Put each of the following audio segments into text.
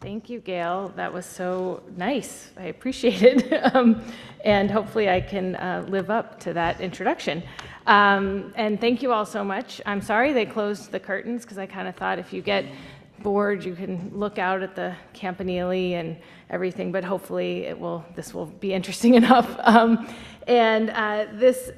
Thank you, Gail. That was so nice. I appreciate it. And hopefully I can live up to that introduction. And thank you all so much. I'm sorry they closed the curtains because I kind of thought if you get bored, you can look out at the Campanile and everything, but hopefully this will be interesting enough. This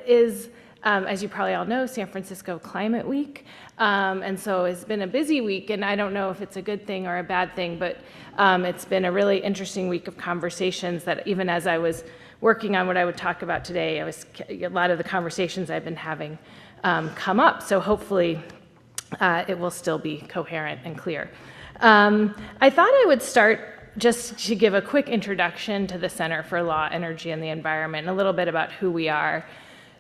is, as you probably all know, San Francisco Climate Week. And so it's been a busy week, and I don't know if it's a good thing or a bad thing, but it's been a really interesting week of conversations that even as I was working on what I would talk about today, a lot of the conversations I've been having come up. So hopefully it will still be coherent and clear. I thought I would start just to give a quick introduction to the Center for Law, Energy, and the Environment, and a little bit about who we are.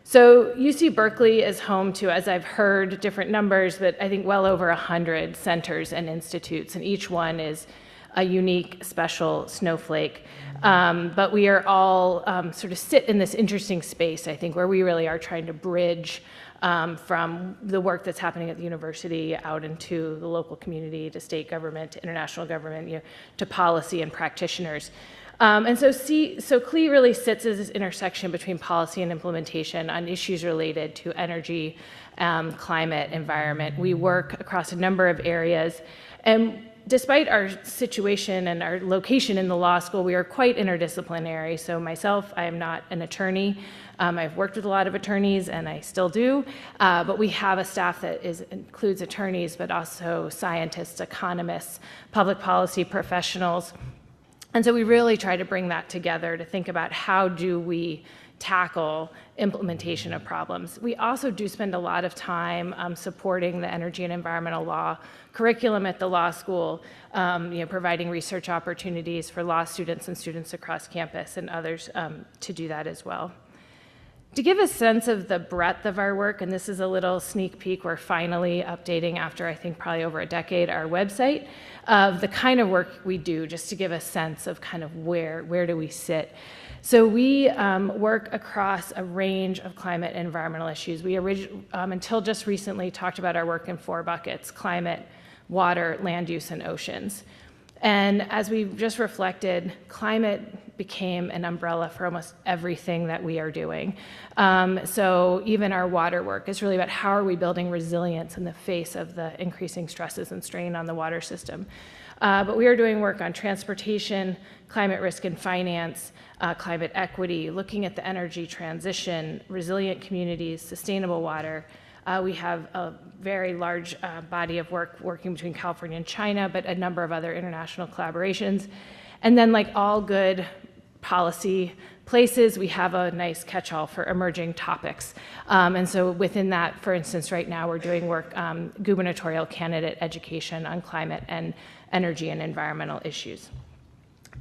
So UC Berkeley is home to, as I've heard, different numbers, but I think well over 100 centers and institutes, and each one is a unique, special snowflake. But we are all sort of sit in this interesting space, I think, where we really are trying to bridge from the work that's happening at the university out into the local community, to state government, to international government, to policy and practitioners. So CLEE really sits as this intersection between policy and implementation on issues related to energy, climate, environment. We work across a number of areas, and despite our situation and our location in the law school, we are quite interdisciplinary. So myself, I am not an attorney. I've worked with a lot of attorneys, and I still do, but we have a staff that includes attorneys, but also scientists, economists, public policy professionals. And so we really try to bring that together to think about how do we tackle implementation of problems. We also do spend a lot of time supporting the energy and environmental law curriculum at the law school, providing research opportunities for law students and students across campus and others to do that as well. To give a sense of the breadth of our work, and this is a little sneak peek, we're finally updating after I think probably over a decade our website of the kind of work we do, just to give a sense of kind of where do we sit. So we work across a range of climate and environmental issues. We until just recently talked about our work in 4 buckets: climate, water, land use, and oceans. And as we just reflected, climate became an umbrella for almost everything that we are doing. So even our water work is really about how are we building resilience in the face of the increasing stresses and strain on the water system. But we are doing work on transportation, climate risk and finance, climate equity, looking at the energy transition, resilient communities, sustainable water. We have a very large body of work working between California and China, but a number of other international collaborations. And then, like all good policy places, we have a nice catch-all for emerging topics. And so within that, for instance, right now we're doing work gubernatorial candidate education on climate and energy and environmental issues.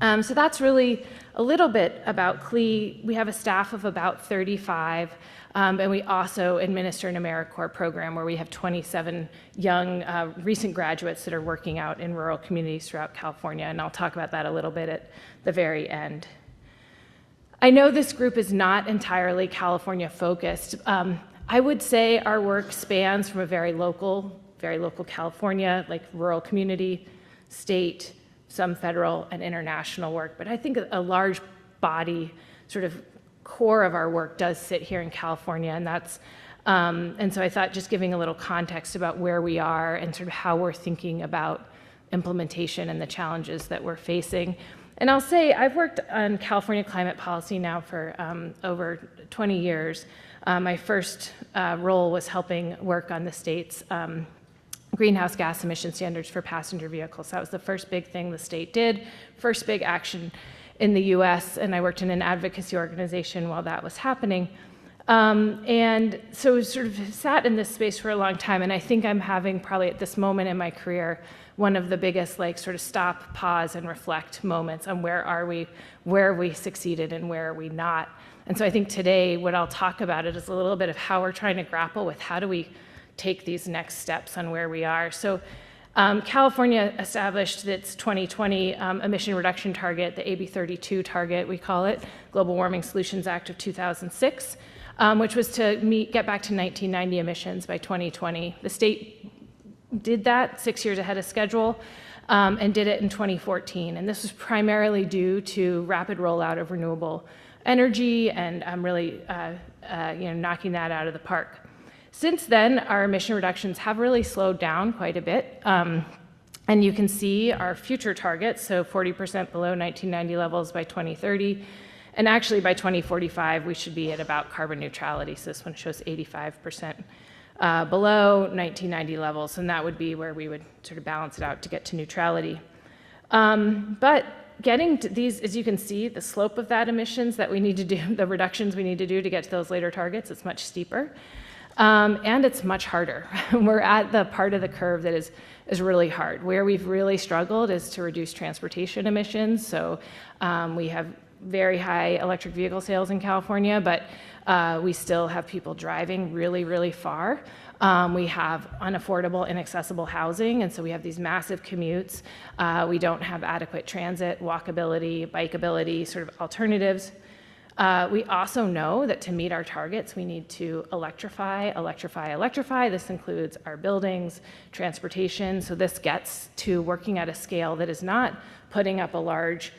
So that's really a little bit about CLEE. We have a staff of about 35. And we also administer an AmeriCorps program where we have 27 young recent graduates that are working out in rural communities throughout California, and I'll talk about that a little bit at the very end. I know this group is not entirely California focused. I would say our work spans from a very local California, like rural community, state, some federal and international work, but I think a large body sort of core of our work does sit here in California, and so I thought just giving a little context about where we are and sort of how we're thinking about implementation and the challenges that we're facing. And I'll say I've worked on California climate policy now for over 20 years. My first role was helping work on the state's greenhouse gas emission standards for passenger vehicles. That was the first big thing the state did, first big action in the US, and I worked in an advocacy organization while that was happening. And so sort of sat in this space for a long time, and I think I'm having probably at this moment in my career one of the biggest sort of stop, pause, and reflect moments on where are we, where have we succeeded, and where are we not. And so I think today what I'll talk about is a little bit of how we're trying to grapple with how do we take these next steps on where we are. So California established its 2020 emission reduction target, the AB 32 target, we call it, Global Warming Solutions Act of 2006, which was to get back to 1990 emissions by 2020. The state did that 6 years ahead of schedule and did it in 2014. And this was primarily due to rapid rollout of renewable energy and really knocking that out of the park. Since then, our emission reductions have really slowed down quite a bit. And you can see our future targets, so 40% below 1990 levels by 2030. And actually by 2045, we should be at about carbon neutrality. So this one shows 85% below 1990 levels. And that would be where we would sort of balance it out to get to neutrality. But getting to these, as you can see, the slope of that emissions that we need to do, the reductions we need to do to get to those later targets, it's much steeper. And it's much harder. We're at the part of the curve that is really hard. Where we've really struggled is to reduce transportation emissions. So we have very high electric vehicle sales in California, but we still have people driving really, really far. We have unaffordable, inaccessible housing, and so we have these massive commutes. We don't have adequate transit, walkability, bikeability, sort of alternatives. We also know that to meet our targets, we need to electrify. This includes our buildings, transportation. So this gets to working at a scale that is not putting up a large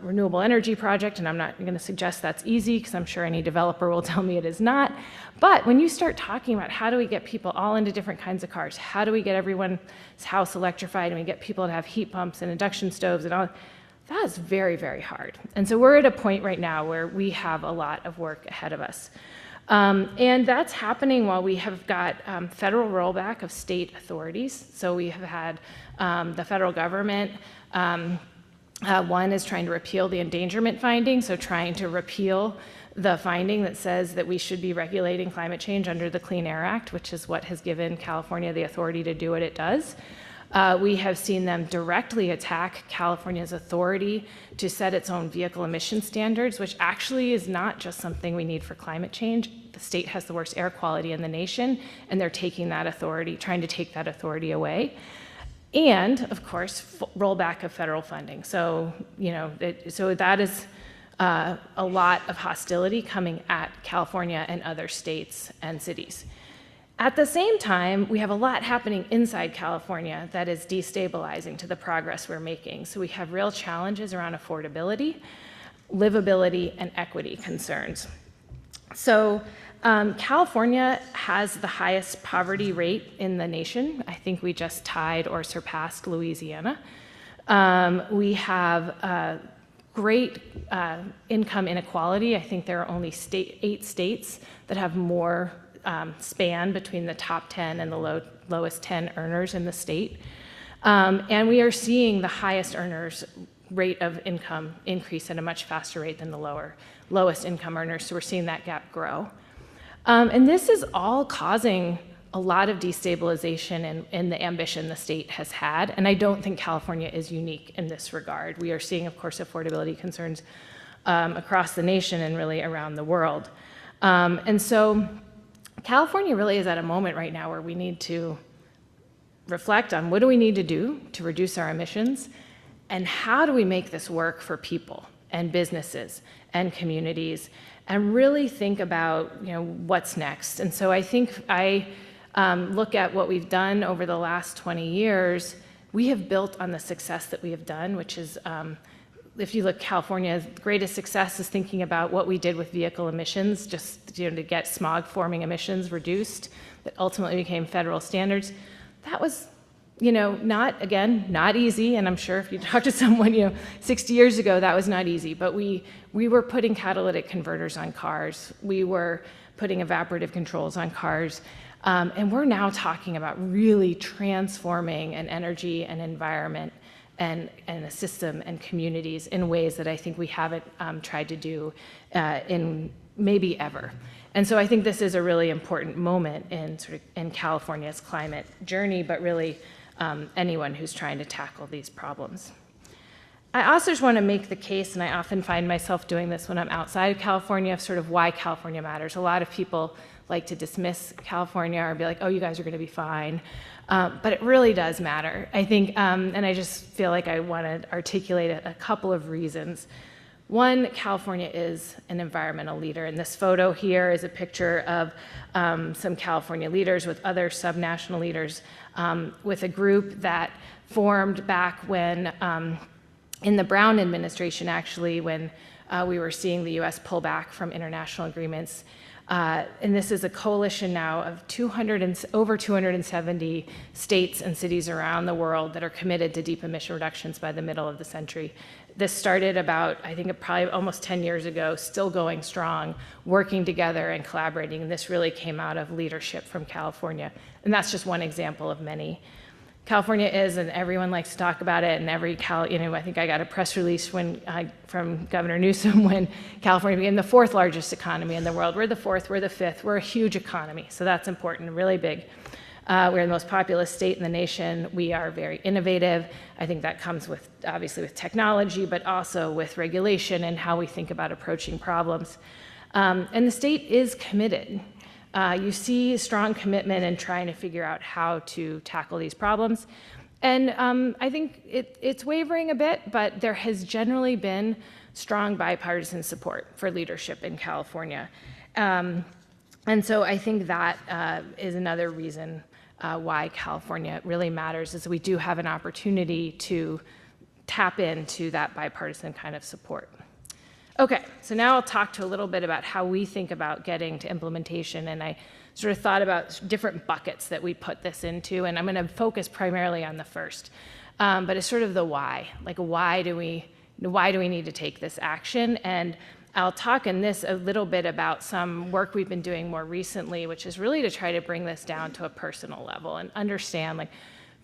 renewable energy project, and I'm not going to suggest that's easy because I'm sure any developer will tell me it is not. But when you start talking about how do we get people all into different kinds of cars, how do we get everyone's house electrified, and we get people to have heat pumps and induction stoves and all, that is very, very hard. And so we're at a point right now where we have a lot of work ahead of us. And that's happening while we have got federal rollback of state authorities. So we have had the federal government, one is trying to repeal the endangerment finding, so trying to repeal the finding that says that we should be regulating climate change under the Clean Air Act, which is what has given California the authority to do what it does. We have seen them directly attack California's authority to set its own vehicle emission standards, which actually is not just something we need for climate change. The state has the worst air quality in the nation, and they're taking that authority, trying to take that authority away. And, of course, rollback of federal funding. So, so that is a lot of hostility coming at California and other states and cities. At the same time, we have a lot happening inside California that is destabilizing to the progress we're making. So we have real challenges around affordability, livability, and equity concerns. So California has the highest poverty rate in the nation. I think we just tied or surpassed Louisiana. We have great income inequality. I think there are only 8 states that have more span between the top 10 and the lowest 10 earners in the state. And we are seeing the highest earners rate of income increase at a much faster rate than the lowest income earners. So we're seeing that gap grow. And this is all causing a lot of destabilization in the ambition the state has had. And I don't think California is unique in this regard. We are seeing, of course, affordability concerns across the nation and really around the world. And so California really is at a moment right now where we need to reflect on what do we need to do to reduce our emissions, and how do we make this work for people and businesses and communities, and really think about what's next. And so I think I look at what we've done over the last 20 years. We have built on the success that we have done, which is if you look, California's greatest success is thinking about what we did with vehicle emissions, just to get smog-forming emissions reduced, that ultimately became federal standards. That was, not easy, and I'm sure if you talk to someone, 60 years ago, that was not easy, but we were putting catalytic converters on cars. We were putting evaporative controls on cars, and we're now talking about really transforming an energy and environment and a system and communities in ways that I think we haven't tried to do in maybe ever. And so I think this is a really important moment in California's climate journey, but really anyone who's trying to tackle these problems. I also just want to make the case, and I often find myself doing this when I'm outside of California, of sort of why California matters. A lot of people like to dismiss California or be like, oh, you guys are going to be fine. But it really does matter, I think, and I just feel like I want to articulate a couple of reasons. One, California is an environmental leader, and this photo here is a picture of some California leaders with other subnational leaders with a group that formed back when, in the Brown administration actually, when we were seeing the US pull back from international agreements. And this is a coalition now of over 270 states and cities around the world that are committed to deep emission reductions by the middle of the century. This started about, I think, probably almost 10 years ago, still going strong, working together and collaborating. And this really came out of leadership from California. And that's just one example of many. California is, and everyone likes to talk about it, and I think I got a press release from Governor Newsom when California became the 4th largest economy in the world. We're the 4th, we're the 5th, we're a huge economy, so that's important, really big. We're the most populous state in the nation. We are very innovative. I think that comes with, obviously, with technology, but also with regulation and how we think about approaching problems. And the state is committed. You see strong commitment in trying to figure out how to tackle these problems. And I think it's wavering a bit, but there has generally been strong bipartisan support for leadership in California. And so I think that is another reason why California really matters, is we do have an opportunity to tap into that bipartisan kind of support. Okay, so now I'll talk to a little bit about how we think about getting to implementation, and I sort of thought about different buckets that we put this into, and I'm going to focus primarily on the first, but it's sort of the why. Like, why do we need to take this action? And I'll talk in this a little bit about some work we've been doing more recently, which is really to try to bring this down to a personal level and understand, like,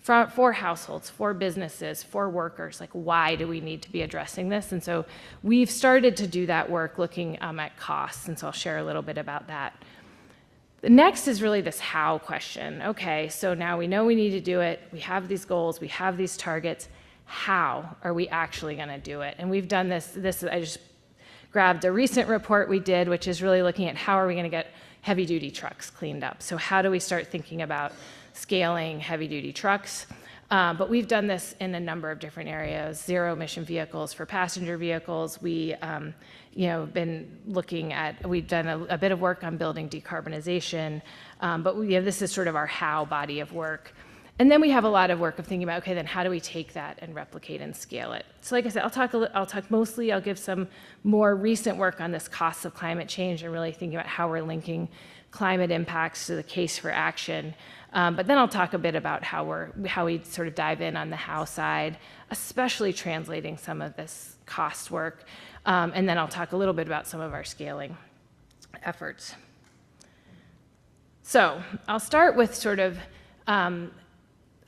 for households, for businesses, for workers, like, why do we need to be addressing this? And so we've started to do that work looking at costs, and so I'll share a little bit about that. The next is really this how question. Okay, so now we know we need to do it. We have these goals. We have these targets. How are we actually going to do it? And we've done this. I just grabbed a recent report we did, which is really looking at how are we going to get heavy-duty trucks cleaned up. So how do we start thinking about scaling heavy-duty trucks? But we've done this in a number of different areas. Zero-emission vehicles for passenger vehicles. We've done a bit of work on building decarbonization. But this is sort of our how body of work. And then we have a lot of work of thinking about, okay, then how do we take that and replicate and scale it? So like I said, I'll give some more recent work on this costs of climate change and really thinking about how we're linking climate impacts to the case for action. But then I'll talk a bit about how we sort of dive in on the how side, especially translating some of this cost work. And then I'll talk a little bit about some of our scaling efforts. So I'll start with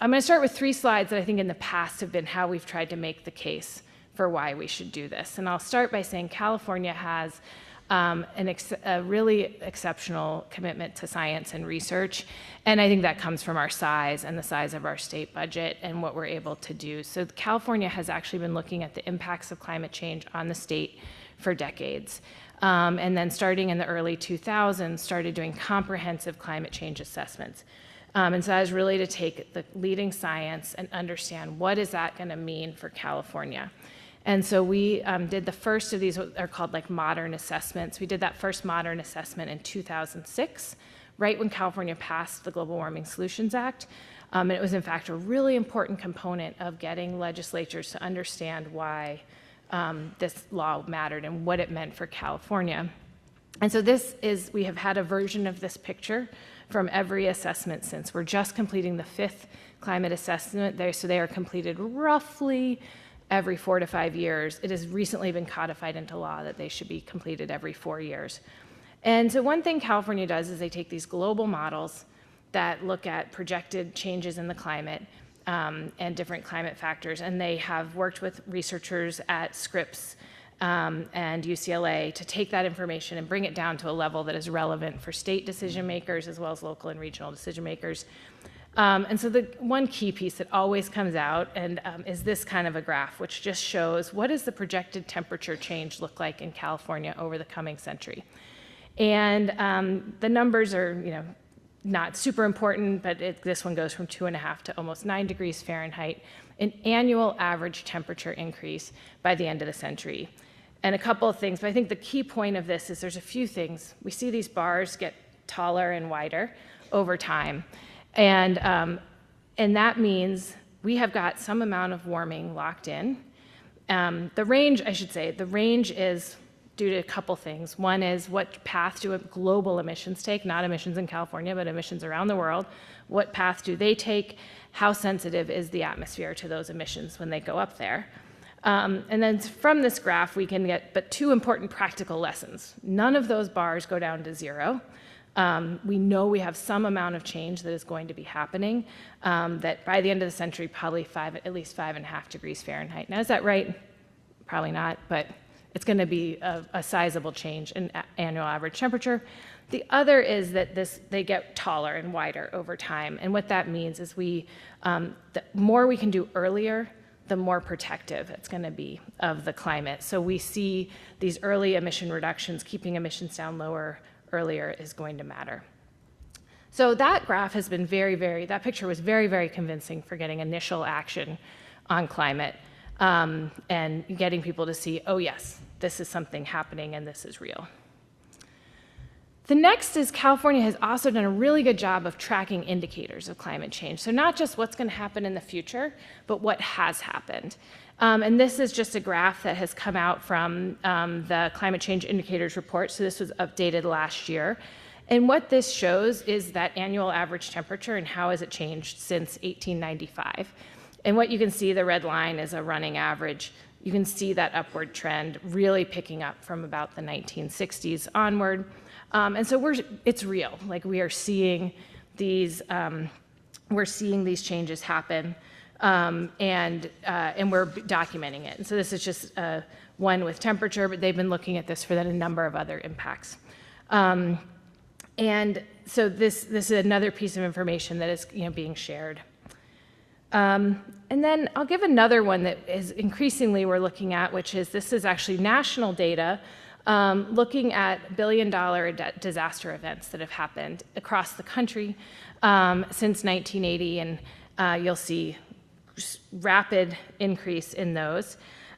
I'm going to start with 3 slides that I think in the past have been how we've tried to make the case for why we should do this. And I'll start by saying California has a really exceptional commitment to science and research. And I think that comes from our size and the size of our state budget and what we're able to do. So California has actually been looking at the impacts of climate change on the state for decades. And then starting in the early 2000s, started doing comprehensive climate change assessments. And so that was really to take the leading science and understand what is that going to mean for California. And so we did the first of these, what are called like modern assessments. We did that first modern assessment in 2006, right when California passed the Global Warming Solutions Act. And it was, in fact, a really important component of getting legislatures to understand why this law mattered and what it meant for California. And so we have had a version of this picture from every assessment since. We're just completing the 5th climate assessment there, so they are completed roughly every 4 to 5 years. It has recently been codified into law that they should be completed every 4 years. And so one thing California does is they take these global models that look at projected changes in the climate and different climate factors, and they have worked with researchers at Scripps and UCLA to take that information and bring it down to a level that is relevant for state decision makers as well as local and regional decision makers. And so the one key piece that always comes out is this kind of a graph, which just shows what does the projected temperature change look like in California over the coming century. And the numbers are, not super important, but this one goes from 2.5 to almost 9 degrees Fahrenheit, an annual average temperature increase by the end of the century. And a couple of things, but I think the key point of this is there's a few things. We see these bars get taller and wider over time. And that means we have got some amount of warming locked in. The range, I should say, the range is due to a couple things. One is what path do global emissions take, not emissions in California, but emissions around the world. What path do they take? How sensitive is the atmosphere to those emissions when they go up there? And then from this graph, we can get but two important practical lessons. None of those bars go down to zero. We know we have some amount of change that is going to be happening, that by the end of the century, probably at least 5.5 degrees Fahrenheit. Now, is that right? Probably not, but it's going to be a sizable change in annual average temperature. The other is that they get taller and wider over time. And what that means is the more we can do earlier, the more protective it's going to be of the climate. So we see these early emission reductions, keeping emissions down lower earlier is going to matter. So that graph has been that picture was very, very convincing for getting initial action on climate and getting people to see, oh yes, this is something happening and this is real. The next is California has also done a really good job of tracking indicators of climate change. So not just what's going to happen in the future, but what has happened. And this is just a graph that has come out from the Climate Change Indicators Report. So this was updated last year. And what this shows is that annual average temperature and how has it changed since 1895. And what you can see, the red line is a running average. You can see that upward trend really picking up from about the 1960s onward. And so it's real. Like we are seeing these changes happen, and we're documenting it. And so this is just one with temperature, but they've been looking at this for then a number of other impacts. And so this is another piece of information that is being shared. And then I'll give another one that is increasingly we're looking at, which is this is actually national data. Looking at billion-dollar disaster events that have happened across the country since 1980, and you'll see rapid increase in those.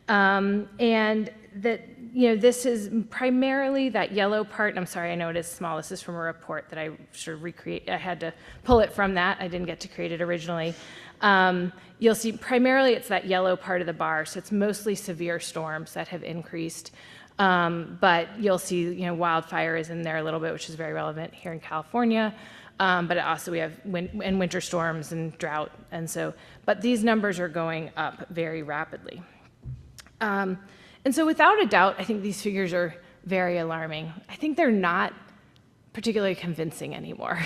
And that, this is primarily that yellow part. I'm sorry, I know it is small. This is from a report that I sort of I had to pull it from that. I didn't get to create it originally. You'll see primarily it's that yellow part of the bar. So it's mostly severe storms that have increased. But you'll see, wildfire is in there a little bit, which is very relevant here in California. But also we have winter storms and drought. And so, but these numbers are going up very rapidly. And so without a doubt, I think these figures are very alarming. I think they're not particularly convincing anymore.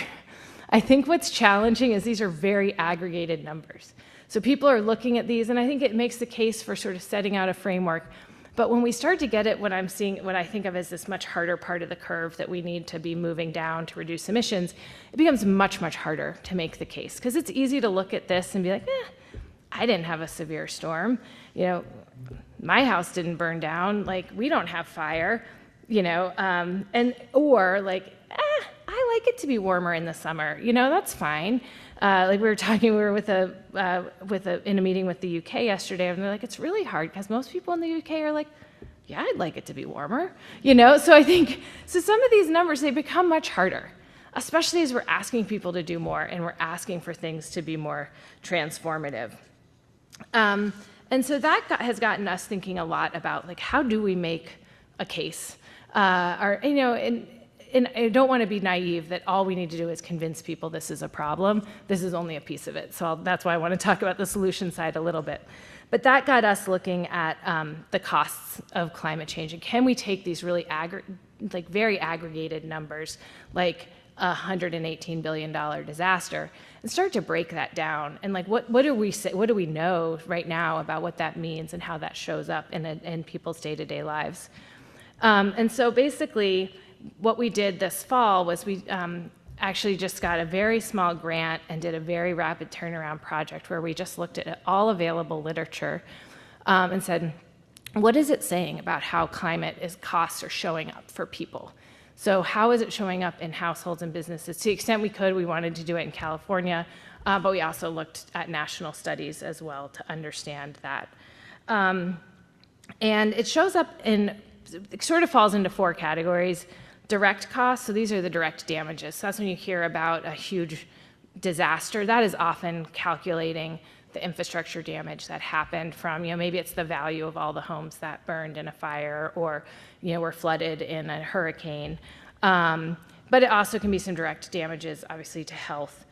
I think what's challenging is these are very aggregated numbers. So people are looking at these, and I think it makes the case for sort of setting out a framework. But when we start to get at what I think of as this much harder part of the curve that we need to be moving down to reduce emissions, it becomes much, much harder to make the case. Because it's easy to look at this and be like, I didn't have a severe storm. My house didn't burn down. Like, we don't have fire, or like, I like it to be warmer in the summer. That's fine. Like we were with in a meeting with the UK yesterday, and they're like, it's really hard because most people in the UK are like, yeah, I'd like it to be warmer, So I think, some of these numbers, they become much harder, especially as we're asking people to do more and we're asking for things to be more transformative. And so that has gotten us thinking a lot about like, how do we make a case? And I don't want to be naive that all we need to do is convince people this is a problem. This is only a piece of it. So that's why I want to talk about the solution side a little bit. But that got us looking at the costs of climate change. And can we take these really very aggregated numbers, like a $118 billion disaster, and start to break that down? And like, what do we say? What do we know right now about what that means and how that shows up in people's day-to-day lives? And so basically, what we did this fall was we actually just got a very small grant and did a very rapid turnaround project where we just looked at all available literature and said, what is it saying about how costs are showing up for people? So how is it showing up in households and businesses? To the extent we could, we wanted to do it in California, but we also looked at national studies as well to understand that. And it shows up it sort of falls into 4 categories. Direct costs, so these are the direct damages. So that's when you hear about a huge disaster. That is often calculating the infrastructure damage that happened from, maybe it's the value of all the homes that burned in a fire or, were flooded in a hurricane. But it also can be some direct damages, obviously, to health.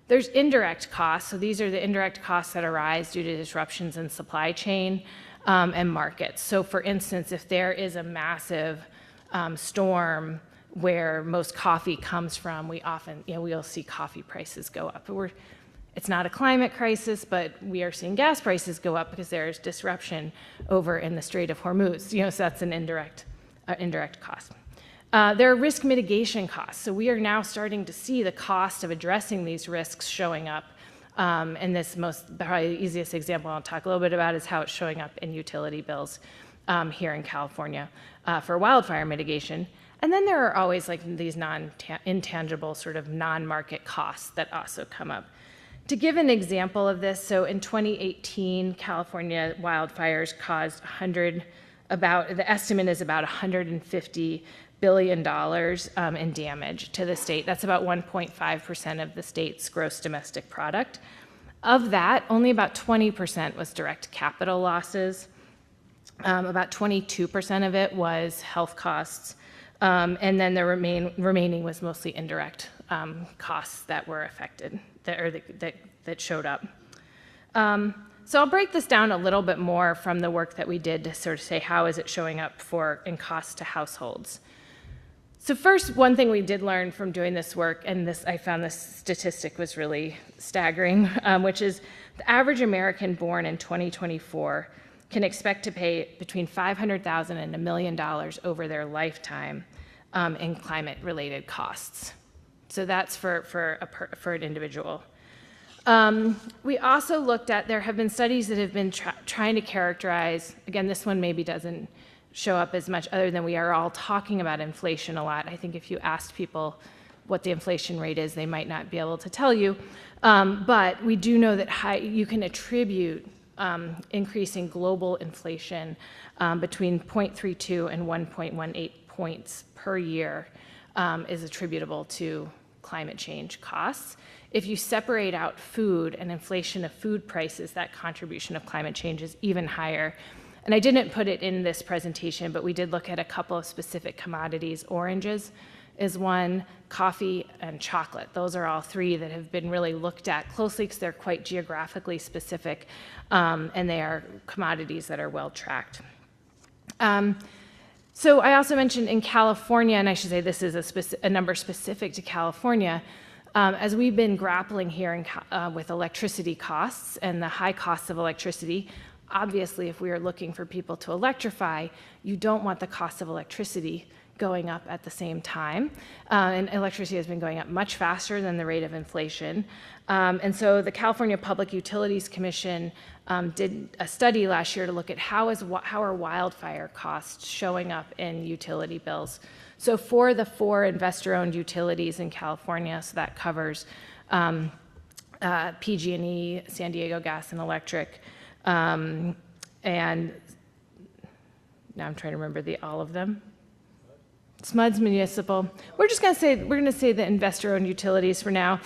There's indirect costs. So these are the indirect costs that arise due to disruptions in supply chain and markets. So for instance, if there is a massive storm where most coffee comes from, we often, we'll see coffee prices go up. It's not a climate crisis, but we are seeing gas prices go up because there's disruption over in the Strait of Hormuz. So that's an indirect cost. There are risk mitigation costs. So we are now starting to see the cost of addressing these risks showing up. And this probably the easiest example I'll talk a little bit about is how it's showing up in utility bills here in California for wildfire mitigation. And then there are always these intangible sort of non-market costs that also come up. To give an example of this, so in 2018, California wildfires caused the estimate is about $150 billion in damage to the state. That's about 1.5% of the state's gross domestic product. Of that, only about 20% was direct capital losses. About 22% of it was health costs. And then the remaining was mostly indirect costs that were affected, that showed up. So I'll break this down a little bit more from the work that we did to sort of say how is it showing up in costs to households. So first, one thing we did learn from doing this work, and I found this statistic was really staggering, which is the average American born in 2024 can expect to pay between $500,000 and $1 million over their lifetime in climate-related costs. So that's for an individual. We also looked at, there have been studies that have been trying to characterize, again, this one maybe doesn't show up as much other than we are all talking about inflation a lot. I think if you asked people what the inflation rate is, they might not be able to tell you. But we do know that you can attribute increasing global inflation between 0.32 and 1.18 points per year is attributable to climate change costs. If you separate out food and inflation of food prices, that contribution of climate change is even higher. And I didn't put it in this presentation, but we did look at a couple of specific commodities. Oranges is one, coffee and chocolate. Those are all 3 that have been really looked at closely because they're quite geographically specific, and they are commodities that are well tracked. So I also mentioned in California, and I should say this is a number specific to California, as we've been grappling here with electricity costs and the high costs of electricity. Obviously, if we are looking for people to electrify, you don't want the cost of electricity going up at the same time. And electricity has been going up much faster than the rate of inflation. And so the California Public Utilities Commission did a study last year to look at how are wildfire costs showing up in utility bills. So for the 4 investor-owned utilities in California, so that covers PG&E, San Diego Gas and Electric, and now I'm trying to remember all of them. SMUD's municipal. We're going to say the investor-owned utilities for now.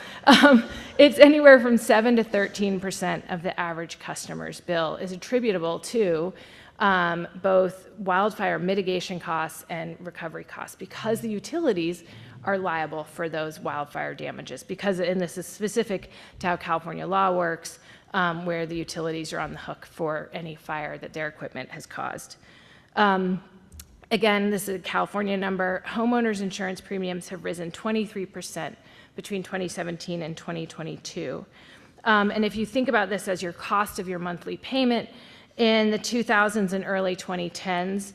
It's anywhere from 7 to 13% of the average customer's bill is attributable to both wildfire mitigation costs and recovery costs because the utilities are liable for those wildfire damages. And this is specific to how California law works, where the utilities are on the hook for any fire that their equipment has caused. Again, this is a California number. Homeowners insurance premiums have risen 23% between 2017 and 2022. And if you think about this as your cost of your monthly payment, in the 2000s and early 2010s,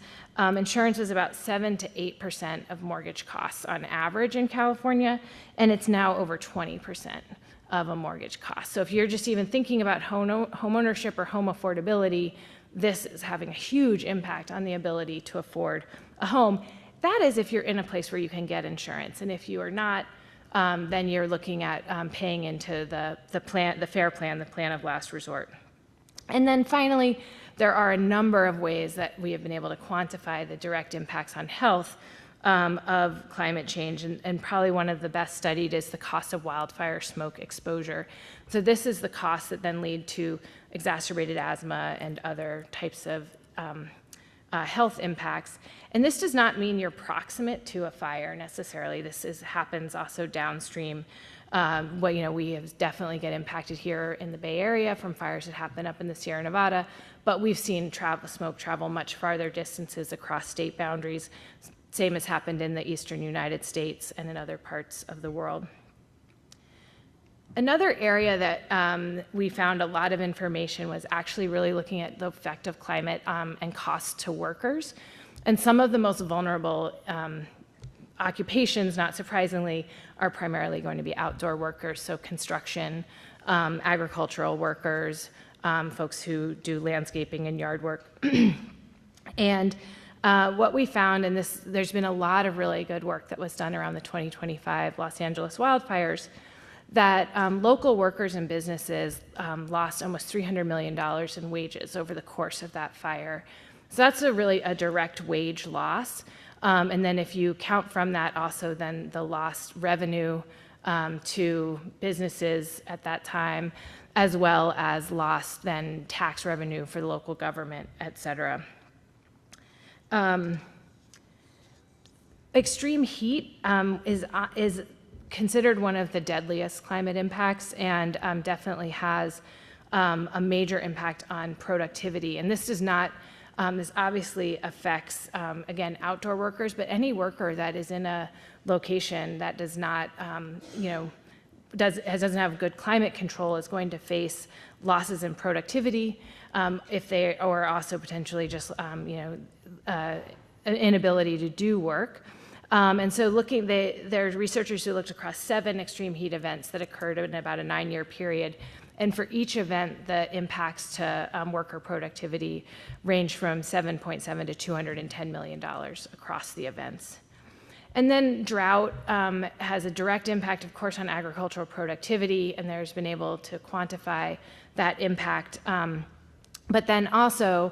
insurance was about 7 to 8% of mortgage costs on average in California, and it's now over 20% of a mortgage cost. So if you're just even thinking about home ownership or home affordability, this is having a huge impact on the ability to afford a home. That is if you're in a place where you can get insurance. And if you are not, then you're looking at paying into the FAIR plan, the plan of last resort. And then finally, there are a number of ways that we have been able to quantify the direct impacts on health of climate change, and probably one of the best studied is the cost of wildfire smoke exposure. So this is the costs that then lead to exacerbated asthma and other types of health impacts. And this does not mean you're proximate to a fire necessarily. This happens also downstream. We have definitely get impacted here in the Bay Area from fires that happen up in the Sierra Nevada, but we've seen smoke travel much farther distances across state boundaries. Same has happened in the eastern United States and in other parts of the world. Another area that we found a lot of information was actually really looking at the effect of climate and cost to workers. And some of the most vulnerable occupations, not surprisingly, are primarily going to be outdoor workers, so construction, agricultural workers, folks who do landscaping and yard work. And what we found, and there's been a lot of really good work that was done around the 2025 Los Angeles wildfires, that local workers and businesses lost almost $300 million in wages over the course of that fire. So that's really a direct wage loss. And then if you count from that also then the lost revenue to businesses at that time, as well as lost then tax revenue for the local government, et cetera. Extreme heat is considered one of the deadliest climate impacts, and definitely has a major impact on productivity. And this does not, this obviously affects, again, outdoor workers, but any worker that is in a location that does not, doesn't have good climate control is going to face losses in productivity, or also potentially just, an inability to do work. And so there's researchers who looked across 7 extreme heat events that occurred in about a 9-year period. And for each event, the impacts to worker productivity range from $7.7 to $210 million across the events. And then drought has a direct impact, of course, on agricultural productivity, and there's been able to quantify that impact. But then also,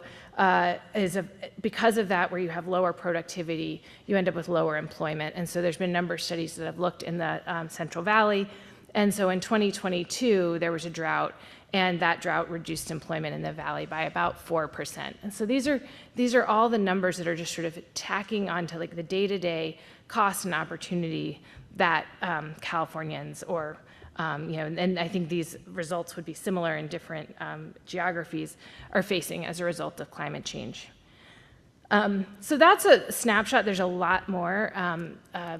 because of that, where you have lower productivity, you end up with lower employment. And so there's been a number of studies that have looked in the Central Valley. And so in 2022, there was a drought, and that drought reduced employment in the valley by about 4%. And so these are all the numbers that are just sort of tacking onto like the day-to-day cost and opportunity that Californians or and I think these results would be similar in different geographies, are facing as a result of climate change. So that's a snapshot. There's a lot more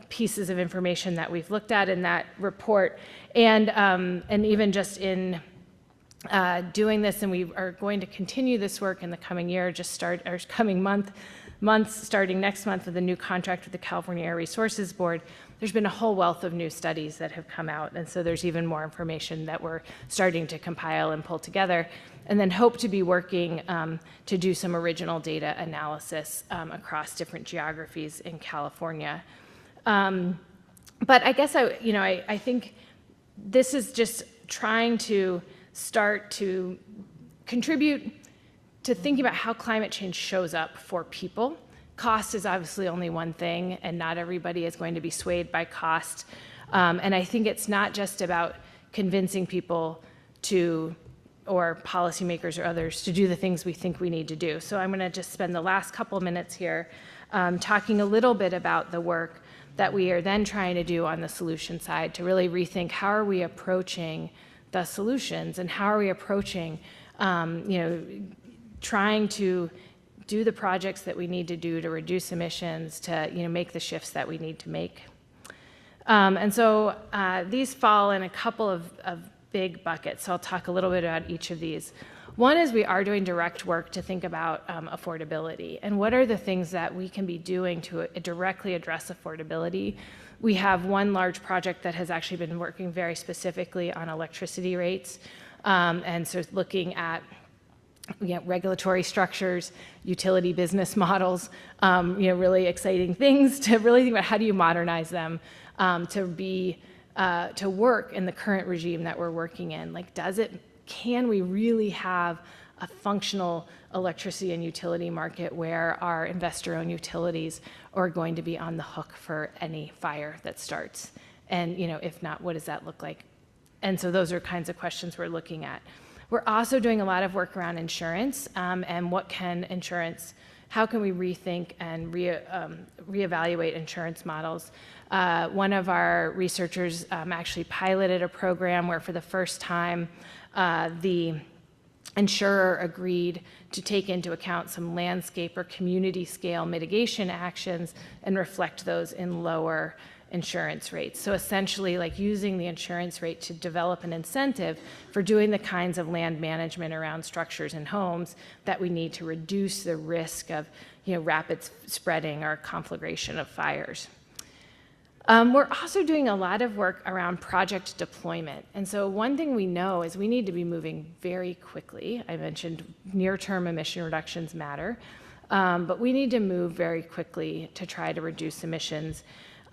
pieces of information that we've looked at in that report, and even just in doing this, and we are going to continue this work in the coming year, coming months, starting next month with a new contract with the California Air Resources Board. There's been a whole wealth of new studies that have come out, and so there's even more information that we're starting to compile and pull together, and then hope to be working to do some original data analysis across different geographies in California. But I guess I think this is just trying to start to contribute to thinking about how climate change shows up for people. Cost is obviously only one thing, and not everybody is going to be swayed by cost. And I think it's not just about convincing people or policymakers or others to do the things we think we need to do. So I'm going to just spend the last couple minutes here talking a little bit about the work that we are then trying to do on the solution side to really rethink how are we approaching the solutions, and how are we approaching trying to do the projects that we need to do to reduce emissions, to make the shifts that we need to make. And so these fall in a couple of big buckets. So I'll talk a little bit about each of these. One is we are doing direct work to think about affordability, and what are the things that we can be doing to directly address affordability. We have one large project that has actually been working very specifically on electricity rates, and so looking at regulatory structures, utility business models, really exciting things to really think about how do you modernize them to work in the current regime that we're working in. Can we really have a functional electricity and utility market where our investor-owned utilities are going to be on the hook for any fire that starts. And, if not, what does that look like? And so those are kinds of questions we're looking at. We're also doing a lot of work around insurance, and how can we rethink and reevaluate insurance models? One of our researchers actually piloted a program where for the first time, the insurer agreed to take into account some landscape or community scale mitigation actions and reflect those in lower insurance rates. So essentially, like using the insurance rate to develop an incentive for doing the kinds of land management around structures and homes that we need to reduce the risk of rapid spreading or conflagration of fires. We're also doing a lot of work around project deployment. And so one thing we know is we need to be moving very quickly. I mentioned near-term emission reductions matter, but we need to move very quickly to try to reduce emissions.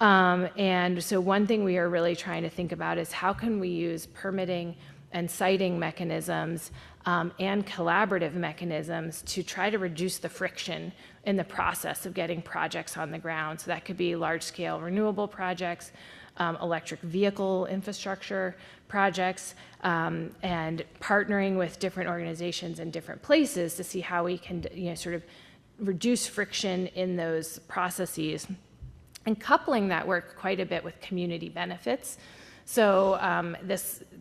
And so one thing we are really trying to think about is how can we use permitting and siting mechanisms and collaborative mechanisms to try to reduce the friction in the process of getting projects on the ground. So that could be large-scale renewable projects, electric vehicle infrastructure projects, and partnering with different organizations in different places to see how we can sort of reduce friction in those processes, and coupling that work quite a bit with community benefits. So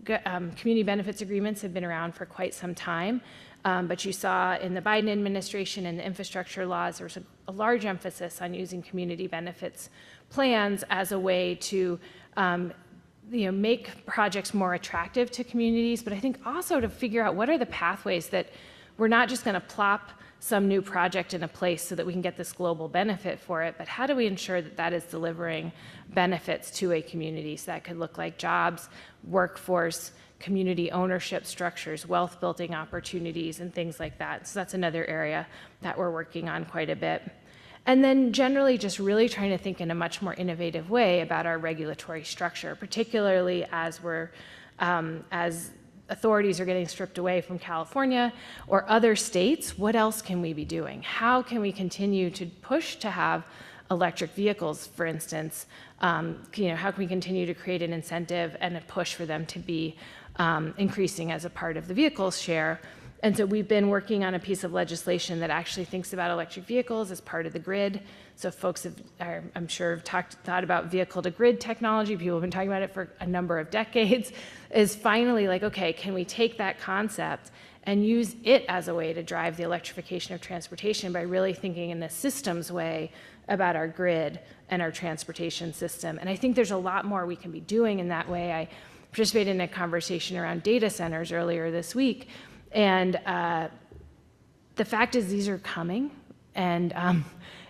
community benefits agreements have been around for quite some time, but you saw in the Biden administration and the infrastructure laws, there was a large emphasis on using community benefits plans as a way to make projects more attractive to communities, but I think also to figure out what are the pathways that we're not just going to plop some new project in a place so that we can get this global benefit for it, but how do we ensure that that is delivering benefits to a community? So that could look like jobs, workforce, community ownership structures, wealth building opportunities, and things like that. So that's another area that we're working on quite a bit. And then generally just really trying to think in a much more innovative way about our regulatory structure, particularly as as authorities are getting stripped away from California or other states. What else can we be doing? How can we continue to push to have electric vehicles, for instance? How can we continue to create an incentive and a push for them to be increasing as a part of the vehicles share? And so we've been working on a piece of legislation that actually thinks about electric vehicles as part of the grid. So folks I'm sure, thought about vehicle-to-grid technology. People have been talking about it for a number of decades. Is finally like, okay, can we take that concept and use it as a way to drive the electrification of transportation by really thinking in a systems way about our grid and our transportation system? And I think there's a lot more we can be doing in that way. I participated in a conversation around data centers earlier this week, and the fact is these are coming, and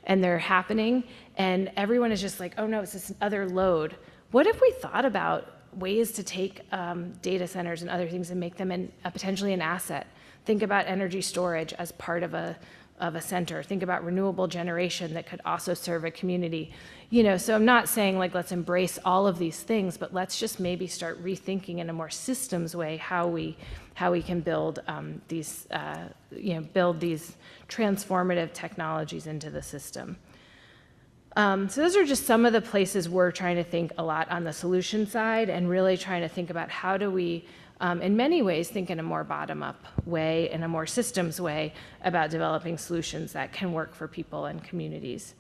they're happening, and everyone is just like, oh no, it's this other load. What if we thought about ways to take data centers and other things and make them potentially an asset? Think about energy storage as part of a center. Think about renewable generation that could also serve a community. So I'm not saying like let's embrace all of these things, but let's just maybe start rethinking in a more systems way how we can build these transformative technologies into the system. So those are just some of the places we're trying to think a lot on the solution side, and really trying to think about how do we, in many ways, think in a more bottom-up way, in a more systems way about developing solutions that can work for people and communities.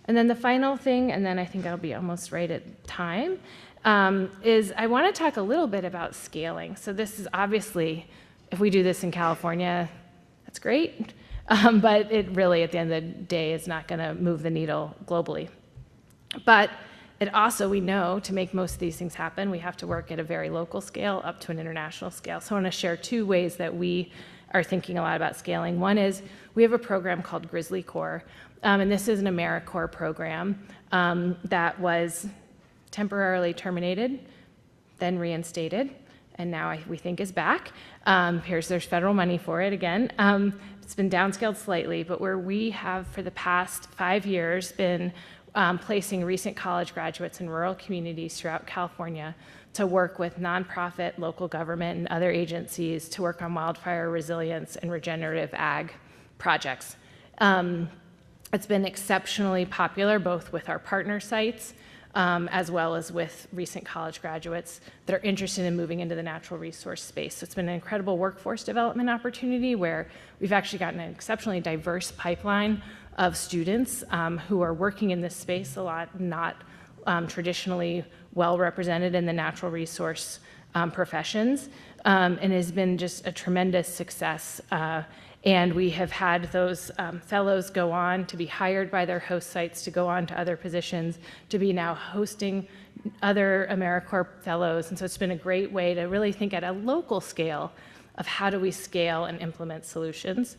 And then the final thing, and then I think I'll be almost right at time, is I want to talk a little bit about scaling. So this is obviously, if we do this in California, that's great. But it really, at the end of the day, is not going to move the needle globally. But it also, we know, to make most of these things happen, we have to work at a very local scale up to an international scale. So I want to share two ways that we are thinking a lot about scaling. One is we have a program called Grizzly Corps, and this is an AmeriCorps program that was temporarily terminated, then reinstated, and now we think is back. There's federal money for it again. It's been downscaled slightly, but where we have for the past 5 years been placing recent college graduates in rural communities throughout California to work with nonprofit, local government, and other agencies to work on wildfire resilience and regenerative ag projects. It's been exceptionally popular, both with our partner sites as well as with recent college graduates that are interested in moving into the natural resource space. So it's been an incredible workforce development opportunity where we've actually gotten an exceptionally diverse pipeline of students who are working in this space, a lot not traditionally well represented in the natural resource professions, and has been just a tremendous success. And we have had those fellows go on to be hired by their host sites, to go on to other positions, to be now hosting other AmeriCorps fellows. And so it's been a great way to really think at a local scale of how do we scale and implement solutions.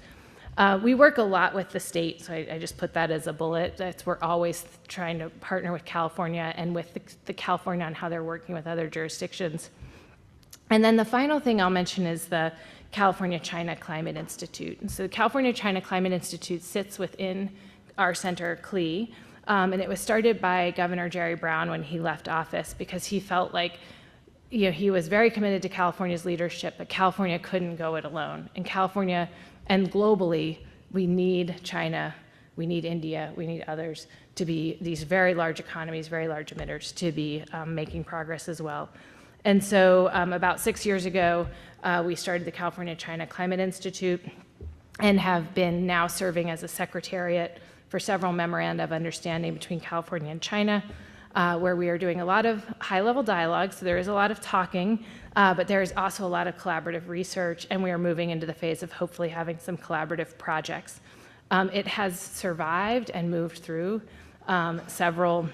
We work a lot with the state, so I just put that as a bullet. We're always trying to partner with California and with the California on how they're working with other jurisdictions. And then the final thing I'll mention is the California-China Climate Institute. And so the California-China Climate Institute sits within our center, CLEE, and it was started by Governor Jerry Brown when he left office because he felt like he was very committed to California's leadership, but California couldn't go it alone. And California, and globally, we need China, we need India, we need others to be these very large economies, very large emitters, to be making progress as well. And so about 6 years ago, we started the California-China Climate Institute and have been now serving as a secretariat for several memoranda of understanding between California and China, where we are doing a lot of high-level dialogue, so there is a lot of talking, but there is also a lot of collaborative research, and we are moving into the phase of hopefully having some collaborative projects. It has survived and moved through several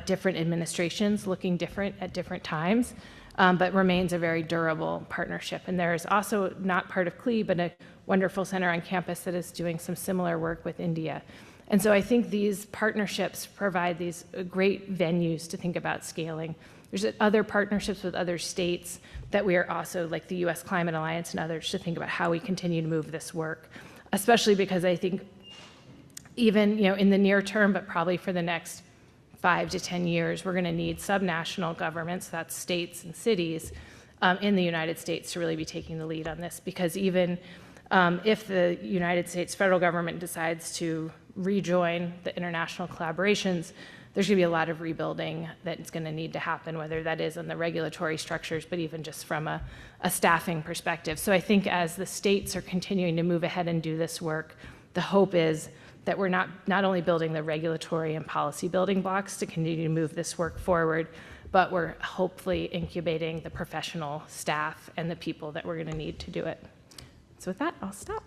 different administrations, looking different at different times, but remains a very durable partnership. And there is also, not part of CLEE, but a wonderful center on campus that is doing some similar work with India. And so I think these partnerships provide these great venues to think about scaling. There's other partnerships with other states that we are also, like the U.S. Climate Alliance and others, to think about how we continue to move this work, especially because I think even in the near term, but probably for the next 5 to 10 years, we're going to need subnational governments, that's states and cities, in the United States to really be taking the lead on this. Because even if the United States federal government decides to rejoin the international collaborations, there's going to be a lot of rebuilding that's going to need to happen, whether that is in the regulatory structures, but even just from a staffing perspective. So I think as the states are continuing to move ahead and do this work, the hope is that we're not only building the regulatory and policy building blocks to continue to move this work forward, but we're hopefully incubating the professional staff and the people that we're going to need to do it. So with that, I'll stop.